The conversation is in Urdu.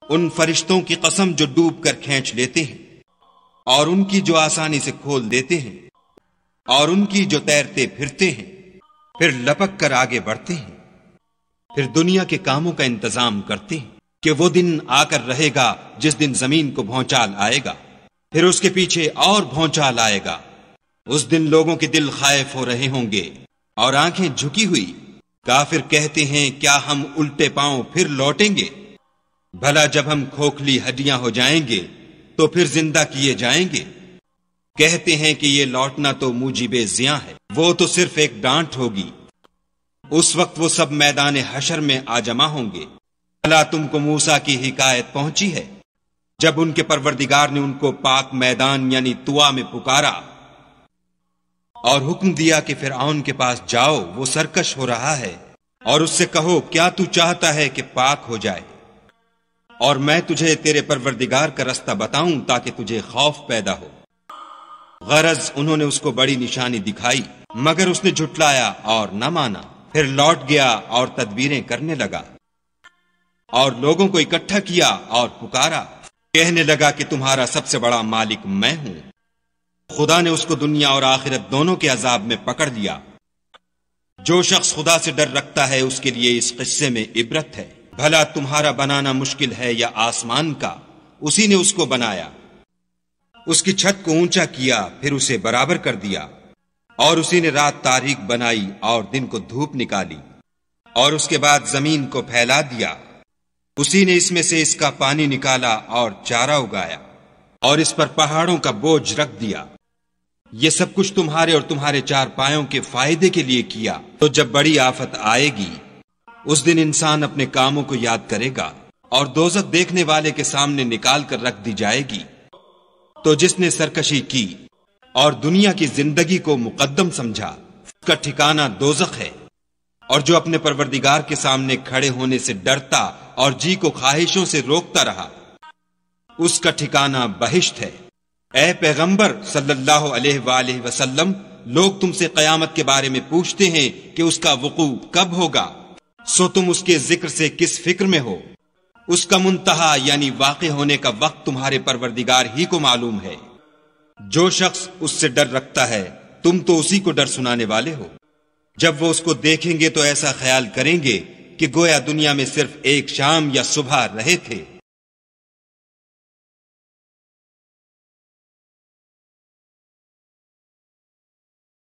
ان فرشتوں کی قسم جو ڈوب کر کھینچ لیتے ہیں، اور ان کی جو آسانی سے کھول دیتے ہیں، اور ان کی جو تیرتے پھرتے ہیں، پھر لپک کر آگے بڑھتے ہیں، پھر دنیا کے کاموں کا انتظام کرتے ہیں کہ وہ دن آ کر رہے گا جس دن زمین کو بھونچال آئے گا، پھر اس کے پیچھے اور بھونچال آئے گا۔ اس دن لوگوں کے دل خائف ہو رہے ہوں گے اور آنکھیں جھکی ہوئی۔ کافر کہتے ہیں کیا ہم الٹے پاؤں پھر لوٹیں گے؟ بھلا جب ہم کھوکھلی ہڈیاں ہو جائیں گے تو پھر زندہ کیے جائیں گے؟ کہتے ہیں کہ یہ لوٹنا تو موجب زیاں ہے، وہ تو صرف ایک ڈانٹ ہوگی۔ اس وقت وہ سب میدان حشر میں آ جمع ہوں گے۔ بھلا تم کو موسیٰ کی حکایت پہنچی ہے جب ان کے پروردگار نے ان کو پاک میدان یعنی طوا میں پکارا اور حکم دیا کہ فرعون کے پاس جاؤ، وہ سرکش ہو رہا ہے، اور اس سے کہو کیا تو چاہتا ہے کہ پاک ہو جائے اور میں تجھے تیرے پروردگار کا رستہ بتاؤں تاکہ تجھے خوف پیدا ہو۔ غرض انہوں نے اس کو بڑی نشانی دکھائی مگر اس نے جھٹلایا اور نہ مانا، پھر لوٹ گیا اور تدبیریں کرنے لگا اور لوگوں کو اکٹھا کیا اور پکارا، کہنے لگا کہ تمہارا سب سے بڑا مالک میں ہوں۔ خدا نے اس کو دنیا اور آخرت دونوں کے عذاب میں پکڑ لیا۔ جو شخص خدا سے ڈر رکھتا ہے اس کے لیے اس قصے میں عبرت ہے۔ بھلا تمہارا بنانا مشکل ہے یا آسمان کا؟ اسی نے اس کو بنایا، اس کی چھت کو اونچا کیا، پھر اسے برابر کر دیا، اور اسی نے رات تاریک بنائی اور دن کو دھوپ نکالی، اور اس کے بعد زمین کو پھیلا دیا۔ اسی نے اس میں سے اس کا پانی نکالا اور چارہ اگایا، اور اس پر پہاڑوں کا بوجھ رکھ دیا۔ یہ سب کچھ تمہارے اور تمہارے چار پایوں کے فائدے کے لیے کیا۔ تو جب بڑی آفت آئے گی اس دن انسان اپنے کاموں کو یاد کرے گا اور دوزخ دیکھنے والے کے سامنے نکال کر رکھ دی جائے گی۔ تو جس نے سرکشی کی اور دنیا کی زندگی کو مقدم سمجھا اس کا ٹھکانہ دوزخ ہے، اور جو اپنے پروردگار کے سامنے کھڑے ہونے سے ڈرتا اور جی کو خواہشوں سے روکتا رہا اس کا ٹھکانہ بہشت ہے۔ اے پیغمبر صلی اللہ علیہ وآلہ وسلم، لوگ تم سے قیامت کے بارے میں پوچھتے ہیں کہ اس کا وقوع کب ہوگا، سو تم اس کے ذکر سے کس فکر میں ہو؟ اس کا منتہا یعنی واقع ہونے کا وقت تمہارے پروردگار ہی کو معلوم ہے۔ جو شخص اس سے ڈر رکھتا ہے تم تو اسی کو ڈر سنانے والے ہو۔ جب وہ اس کو دیکھیں گے تو ایسا خیال کریں گے کہ گویا دنیا میں صرف ایک شام یا صبح رہے تھے۔